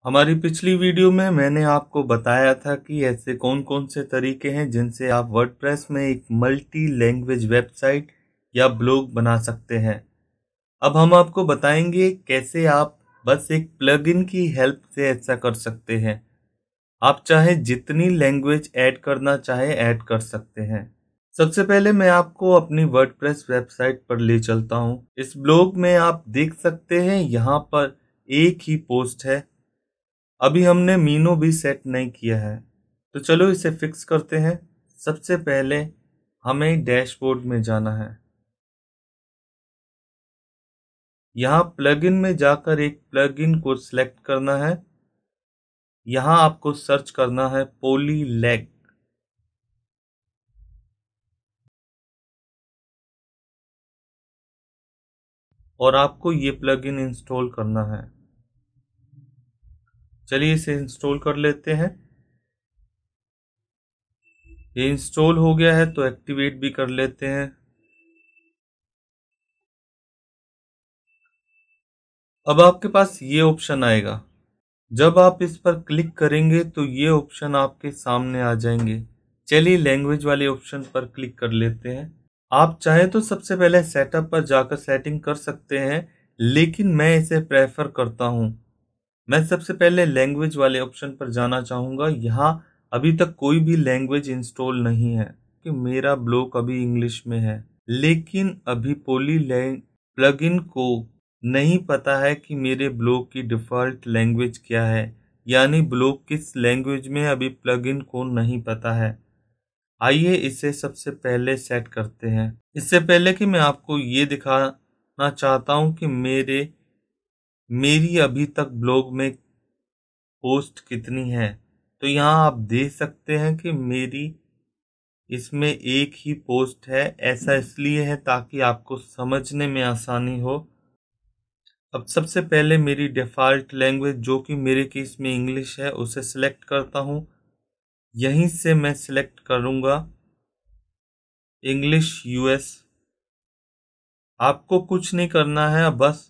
हमारी पिछली वीडियो में मैंने आपको बताया था कि ऐसे कौन कौन से तरीके हैं जिनसे आप वर्डप्रेस में एक मल्टी लैंग्वेज वेबसाइट या ब्लॉग बना सकते हैं। अब हम आपको बताएंगे कैसे आप बस एक प्लगइन की हेल्प से ऐसा कर सकते हैं। आप चाहे जितनी लैंग्वेज ऐड करना चाहे ऐड कर सकते हैं। सबसे पहले मैं आपको अपनी वर्डप्रेस वेबसाइट पर ले चलता हूं। इस ब्लॉग में आप देख सकते हैं यहाँ पर एक ही पोस्ट है। अभी हमने मीनू भी सेट नहीं किया है, तो चलो इसे फिक्स करते हैं। सबसे पहले हमें डैशबोर्ड में जाना है। यहाँ प्लगइन में जाकर एक प्लगइन को सिलेक्ट करना है। यहाँ आपको सर्च करना है पोलीलैग। और आपको ये प्लगइन इंस्टॉल करना है। चलिए इसे इंस्टॉल कर लेते हैं। ये इंस्टॉल हो गया है तो एक्टिवेट भी कर लेते हैं। अब आपके पास ये ऑप्शन आएगा। जब आप इस पर क्लिक करेंगे तो ये ऑप्शन आपके सामने आ जाएंगे। चलिए लैंग्वेज वाले ऑप्शन पर क्लिक कर लेते हैं। आप चाहे तो सबसे पहले सेटअप पर जाकर सेटिंग कर सकते हैं, लेकिन मैं इसे प्रेफर करता हूं। मैं सबसे पहले लैंग्वेज वाले ऑप्शन पर जाना चाहूंगा। यहाँ अभी तक कोई भी लैंग्वेज इंस्टॉल नहीं है कि मेरा ब्लॉग अभी इंग्लिश में है। लेकिन अभी पोलीलैंग प्लगइन को नहीं पता है कि मेरे ब्लॉग की डिफ़ॉल्ट लैंग्वेज क्या है, यानी ब्लॉग किस लैंग्वेज में अभी प्लगइन को नहीं पता है। आइए इसे सबसे पहले सेट करते हैं। इससे पहले कि मैं आपको ये दिखाना चाहता हूँ कि मेरी अभी तक ब्लॉग में पोस्ट कितनी है, तो यहाँ आप देख सकते हैं कि मेरी इसमें एक ही पोस्ट है। ऐसा इसलिए है ताकि आपको समझने में आसानी हो। अब सबसे पहले मेरी डिफ़ॉल्ट लैंग्वेज जो कि मेरे केस में इंग्लिश है उसे सिलेक्ट करता हूँ। यहीं से मैं सिलेक्ट करूँगा इंग्लिश यूएस। आपको कुछ नहीं करना है, बस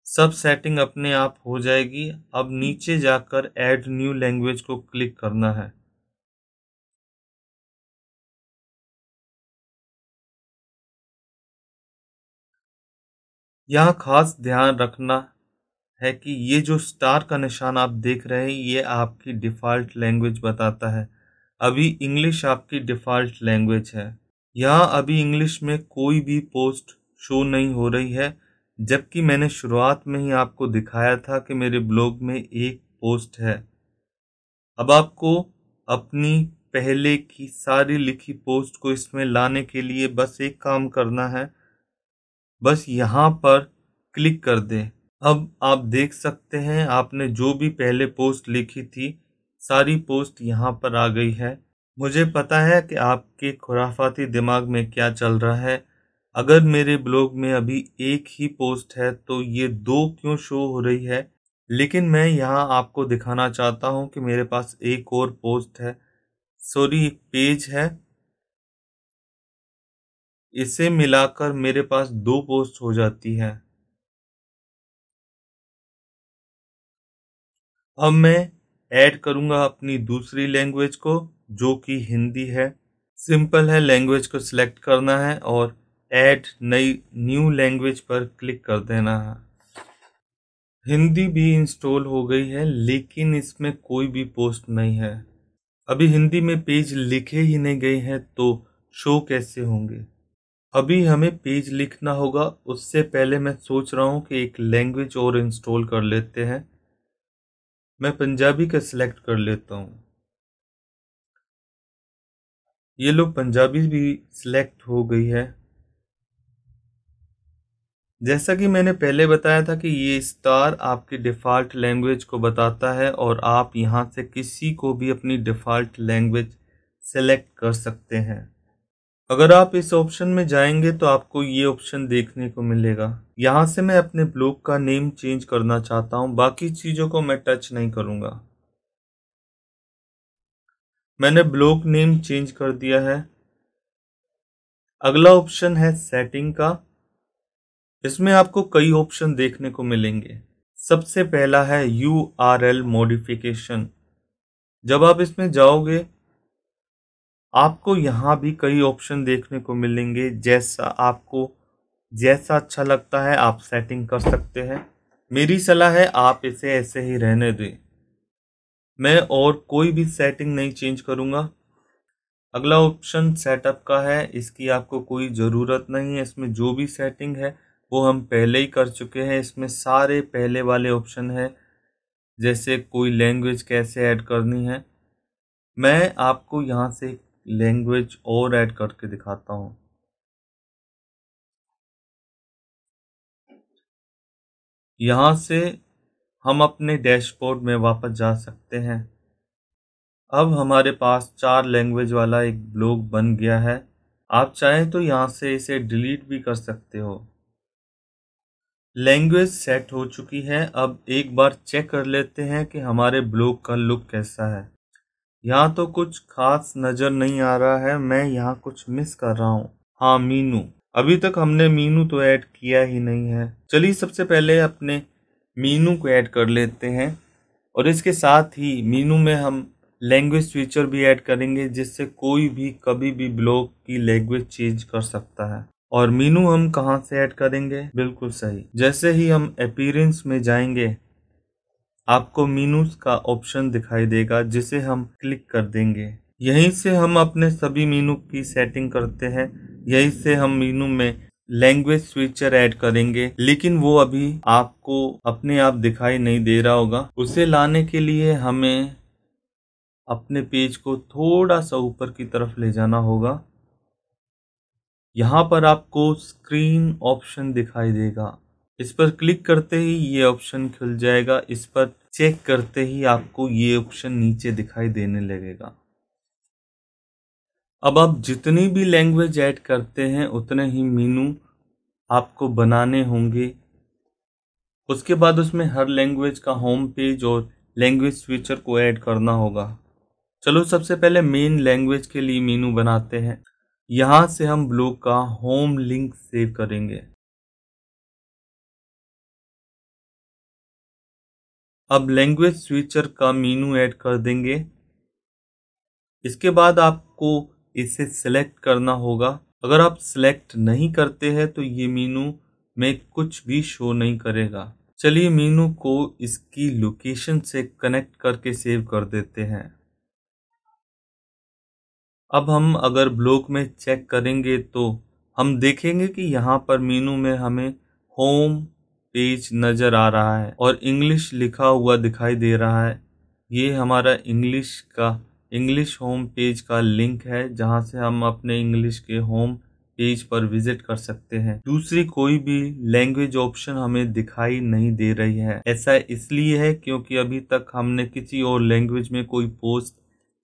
सब सेटिंग अपने आप हो जाएगी। अब नीचे जाकर ऐड न्यू लैंग्वेज को क्लिक करना है। यहाँ खास ध्यान रखना है कि ये जो स्टार का निशान आप देख रहे हैं ये आपकी डिफ़ॉल्ट लैंग्वेज बताता है। अभी इंग्लिश आपकी डिफ़ॉल्ट लैंग्वेज है। यहाँ अभी इंग्लिश में कोई भी पोस्ट शो नहीं हो रही है, जबकि मैंने शुरुआत में ही आपको दिखाया था कि मेरे ब्लॉग में एक पोस्ट है। अब आपको अपनी पहले की सारी लिखी पोस्ट को इसमें लाने के लिए बस एक काम करना है, बस यहाँ पर क्लिक कर दें। अब आप देख सकते हैं आपने जो भी पहले पोस्ट लिखी थी सारी पोस्ट यहाँ पर आ गई है। मुझे पता है कि आपके खुराफाती दिमाग में क्या चल रहा है। अगर मेरे ब्लॉग में अभी एक ही पोस्ट है तो ये दो क्यों शो हो रही है, लेकिन मैं यहाँ आपको दिखाना चाहता हूँ कि मेरे पास एक और पोस्ट है, सॉरी एक पेज है। इसे मिलाकर मेरे पास दो पोस्ट हो जाती है। अब मैं ऐड करूँगा अपनी दूसरी लैंग्वेज को जो कि हिंदी है। सिंपल है, लैंग्वेज को सिलेक्ट करना है और ऐड नई न्यू लैंग्वेज पर क्लिक कर देना है। हिंदी भी इंस्टॉल हो गई है, लेकिन इसमें कोई भी पोस्ट नहीं है। अभी हिंदी में पेज लिखे ही नहीं गए हैं तो शो कैसे होंगे। अभी हमें पेज लिखना होगा, उससे पहले मैं सोच रहा हूँ कि एक लैंग्वेज और इंस्टॉल कर लेते हैं। मैं पंजाबी का सिलेक्ट कर लेता हूँ। ये लो पंजाबी भी सिलेक्ट हो गई है। जैसा कि मैंने पहले बताया था कि ये स्टार आपकी डिफ़ॉल्ट लैंग्वेज को बताता है और आप यहाँ से किसी को भी अपनी डिफ़ॉल्ट लैंग्वेज सेलेक्ट कर सकते हैं। अगर आप इस ऑप्शन में जाएंगे तो आपको ये ऑप्शन देखने को मिलेगा। यहाँ से मैं अपने ब्लॉग का नेम चेंज करना चाहता हूँ, बाकी चीज़ों को मैं टच नहीं करूँगा। मैंने ब्लॉग नेम चेंज कर दिया है। अगला ऑप्शन है सेटिंग का। इसमें आपको कई ऑप्शन देखने को मिलेंगे। सबसे पहला है URL मॉडिफिकेशन। जब आप इसमें जाओगे आपको यहाँ भी कई ऑप्शन देखने को मिलेंगे। जैसा अच्छा लगता है आप सेटिंग कर सकते हैं। मेरी सलाह है आप इसे ऐसे ही रहने दें। मैं और कोई भी सेटिंग नहीं चेंज करूँगा। अगला ऑप्शन सेटअप का है। इसकी आपको कोई ज़रूरत नहीं है। इसमें जो भी सेटिंग है वो हम पहले ही कर चुके हैं। इसमें सारे पहले वाले ऑप्शन है, जैसे कोई लैंग्वेज कैसे ऐड करनी है। मैं आपको यहाँ से लैंग्वेज और ऐड करके दिखाता हूँ। यहाँ से हम अपने डैशबोर्ड में वापस जा सकते हैं। अब हमारे पास 4 लैंग्वेज वाला एक ब्लॉग बन गया है। आप चाहें तो यहाँ से इसे डिलीट भी कर सकते हो। लैंग्वेज सेट हो चुकी है। अब एक बार चेक कर लेते हैं कि हमारे ब्लॉग का लुक कैसा है। यहाँ तो कुछ खास नज़र नहीं आ रहा है। मैं यहाँ कुछ मिस कर रहा हूँ। हाँ, मीनू। अभी तक हमने मीनू तो ऐड किया ही नहीं है। चलिए सबसे पहले अपने मीनू को ऐड कर लेते हैं और इसके साथ ही मीनू में हम लैंग्वेज फीचर भी ऐड करेंगे, जिससे कोई भी कभी भी ब्लॉग की लैंग्वेज चेंज कर सकता है। और मीनू हम कहाँ से ऐड करेंगे? बिल्कुल सही, जैसे ही हम अपीयरेंस में जाएंगे आपको मीनूज का ऑप्शन दिखाई देगा, जिसे हम क्लिक कर देंगे। यहीं से हम अपने सभी मीनू की सेटिंग करते हैं। यहीं से हम मीनू में लैंग्वेज स्विचर ऐड करेंगे, लेकिन वो अभी आपको अपने आप दिखाई नहीं दे रहा होगा। उसे लाने के लिए हमें अपने पेज को थोड़ा सा ऊपर की तरफ ले जाना होगा। यहाँ पर आपको स्क्रीन ऑप्शन दिखाई देगा। इस पर क्लिक करते ही ये ऑप्शन खुल जाएगा। इस पर चेक करते ही आपको ये ऑप्शन नीचे दिखाई देने लगेगा। अब आप जितनी भी लैंग्वेज ऐड करते हैं उतने ही मीनू आपको बनाने होंगे। उसके बाद उसमें हर लैंग्वेज का होम पेज और लैंग्वेज स्विचर को ऐड करना होगा। चलो सबसे पहले मेन लैंग्वेज के लिए मीनू बनाते हैं। यहाँ से हम ब्लॉग का होम लिंक सेव करेंगे। अब लैंग्वेज स्विचर का मीनू ऐड कर देंगे। इसके बाद आपको इसे सिलेक्ट करना होगा। अगर आप सिलेक्ट नहीं करते हैं तो ये मीनू में कुछ भी शो नहीं करेगा। चलिए मीनू को इसकी लोकेशन से कनेक्ट करके सेव कर देते हैं। अब हम अगर ब्लॉग में चेक करेंगे तो हम देखेंगे कि यहाँ पर मीनू में हमें होम पेज नज़र आ रहा है और इंग्लिश लिखा हुआ दिखाई दे रहा है। ये हमारा इंग्लिश होम पेज का लिंक है, जहाँ से हम अपने इंग्लिश के होम पेज पर विजिट कर सकते हैं। दूसरी कोई भी लैंग्वेज ऑप्शन हमें दिखाई नहीं दे रही है। ऐसा इसलिए है क्योंकि अभी तक हमने किसी और लैंग्वेज में कोई पोस्ट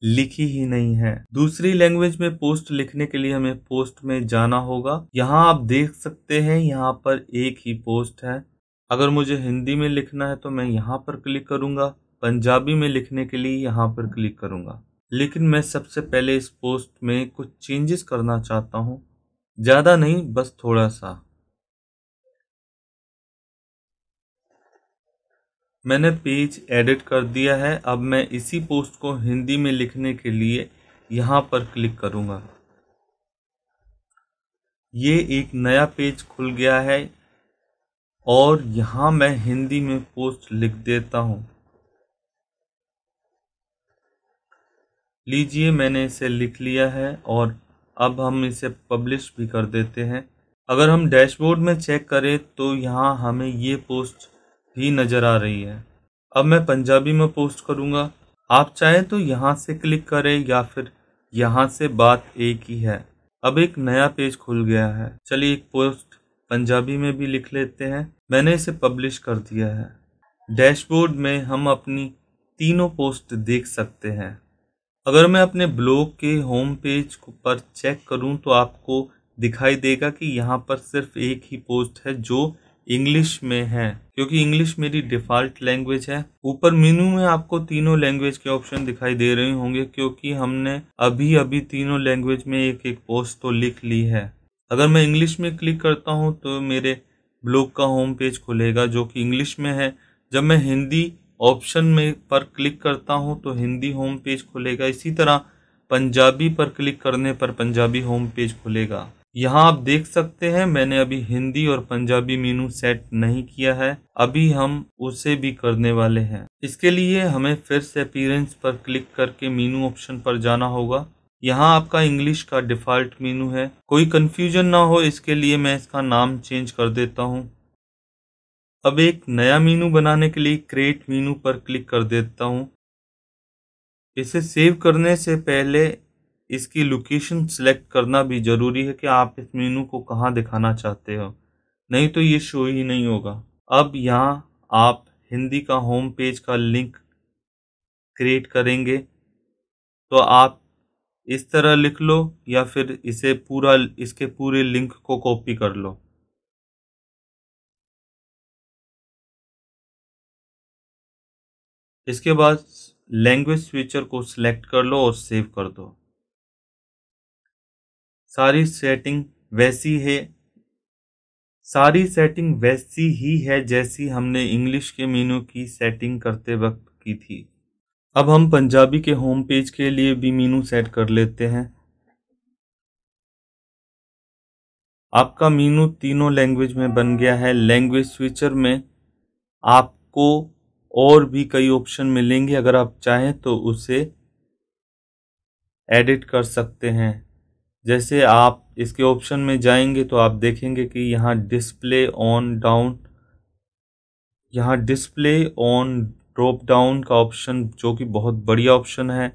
लिखी ही नहीं है। दूसरी लैंग्वेज में पोस्ट लिखने के लिए हमें पोस्ट में जाना होगा। यहाँ आप देख सकते हैं यहाँ पर एक ही पोस्ट है। अगर मुझे हिंदी में लिखना है तो मैं यहाँ पर क्लिक करूँगा, पंजाबी में लिखने के लिए यहाँ पर क्लिक करूँगा। लेकिन मैं सबसे पहले इस पोस्ट में कुछ चेंजेस करना चाहता हूँ, ज़्यादा नहीं, बस थोड़ा सा। मैंने पेज एडिट कर दिया है। अब मैं इसी पोस्ट को हिंदी में लिखने के लिए यहाँ पर क्लिक करूँगा। ये एक नया पेज खुल गया है और यहाँ मैं हिंदी में पोस्ट लिख देता हूँ। लीजिए मैंने इसे लिख लिया है और अब हम इसे पब्लिश भी कर देते हैं। अगर हम डैशबोर्ड में चेक करें तो यहाँ हमें ये पोस्ट भी नज़र आ रही है। अब मैं पंजाबी में पोस्ट करूँगा। आप चाहें तो यहाँ से क्लिक करें या फिर यहाँ से, बात एक ही है। अब एक नया पेज खुल गया है। चलिए एक पोस्ट पंजाबी में भी लिख लेते हैं। मैंने इसे पब्लिश कर दिया है। डैशबोर्ड में हम अपनी तीनों पोस्ट देख सकते हैं। अगर मैं अपने ब्लॉग के होम पेज पर चेक करूं तो आपको दिखाई देगा कि यहाँ पर सिर्फ एक ही पोस्ट है जो इंग्लिश में है, क्योंकि इंग्लिश मेरी डिफ़ॉल्ट लैंग्वेज है। ऊपर मेनू में आपको तीनों लैंग्वेज के ऑप्शन दिखाई दे रहे होंगे, क्योंकि हमने अभी अभी तीनों लैंग्वेज में एक एक पोस्ट तो लिख ली है। अगर मैं इंग्लिश में क्लिक करता हूँ तो मेरे ब्लॉग का होम पेज खुलेगा जो कि इंग्लिश में है, जब मैं हिंदी ऑप्शन में पर क्लिक करता हूं तो हिंदी होम पेज खुलेगा। इसी तरह पंजाबी पर क्लिक करने पर पंजाबी होम पेज खुलेगा। यहाँ आप देख सकते हैं मैंने अभी हिंदी और पंजाबी मीनू सेट नहीं किया है, अभी हम उसे भी करने वाले हैं। इसके लिए हमें फिर से अपीयरेंस पर क्लिक करके मीनू ऑप्शन पर जाना होगा। यहाँ आपका इंग्लिश का डिफ़ॉल्ट मीनू है, कोई कंफ्यूजन ना हो इसके लिए मैं इसका नाम चेंज कर देता हूँ। अब एक नया मीनू बनाने के लिए क्रिएट मीनू पर क्लिक कर देता हूँ। इसे सेव करने से पहले इसकी लोकेशन सेलेक्ट करना भी ज़रूरी है कि आप इस मीनू को कहाँ दिखाना चाहते हो, नहीं तो ये शो ही नहीं होगा। अब यहाँ आप हिंदी का होम पेज का लिंक क्रिएट करेंगे तो आप इस तरह लिख लो या फिर इसके पूरे लिंक को कॉपी कर लो। इसके बाद लैंग्वेज स्विचर को सिलेक्ट कर लो और सेव कर दो। सारी सेटिंग वैसी ही है जैसी हमने इंग्लिश के मीनू की सेटिंग करते वक्त की थी। अब हम पंजाबी के होम पेज के लिए भी मीनू सेट कर लेते हैं। आपका मीनू तीनों लैंग्वेज में बन गया है। लैंग्वेज स्विचर में आपको और भी कई ऑप्शन मिलेंगे, अगर आप चाहें तो उसे एडिट कर सकते हैं। जैसे आप इसके ऑप्शन में जाएंगे तो आप देखेंगे कि यहाँ डिस्प्ले ऑन ड्रॉप डाउन का ऑप्शन, जो कि बहुत बढ़िया ऑप्शन है।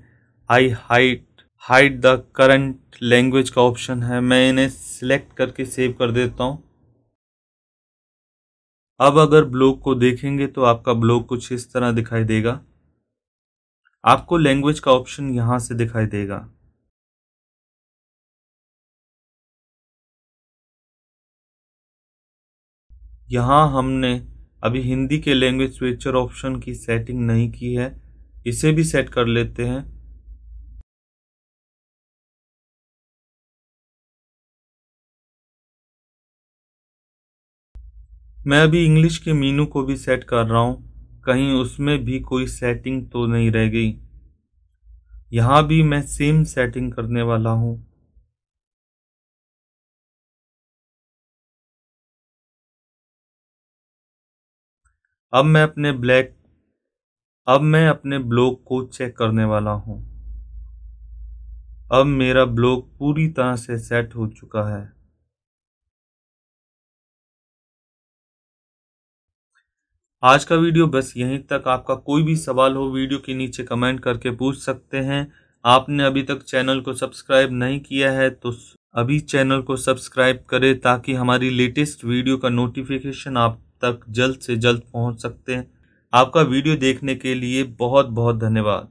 हाइड द करंट लैंग्वेज का ऑप्शन है। मैं इन्हें सिलेक्ट करके सेव कर देता हूँ। अब अगर ब्लॉग को देखेंगे तो आपका ब्लॉग कुछ इस तरह दिखाई देगा। आपको लैंग्वेज का ऑप्शन यहाँ से दिखाई देगा। यहाँ हमने अभी हिंदी के लैंग्वेज स्विचर ऑप्शन की सेटिंग नहीं की है, इसे भी सेट कर लेते हैं। मैं अभी इंग्लिश के मीनू को भी सेट कर रहा हूँ, कहीं उसमें भी कोई सेटिंग तो नहीं रह गई। यहाँ भी मैं सेम सेटिंग करने वाला हूँ। अब मैं अपने ब्लॉग को चेक करने वाला हूँ। अब मेरा ब्लॉग पूरी तरह से सेट हो चुका है। आज का वीडियो बस यहीं तक। आपका कोई भी सवाल हो वीडियो के नीचे कमेंट करके पूछ सकते हैं। आपने अभी तक चैनल को सब्सक्राइब नहीं किया है तो अभी चैनल को सब्सक्राइब करें ताकि हमारी लेटेस्ट वीडियो का नोटिफिकेशन आप तक जल्द से जल्द पहुंच सकते हैं। आपका वीडियो देखने के लिए बहुत बहुत धन्यवाद।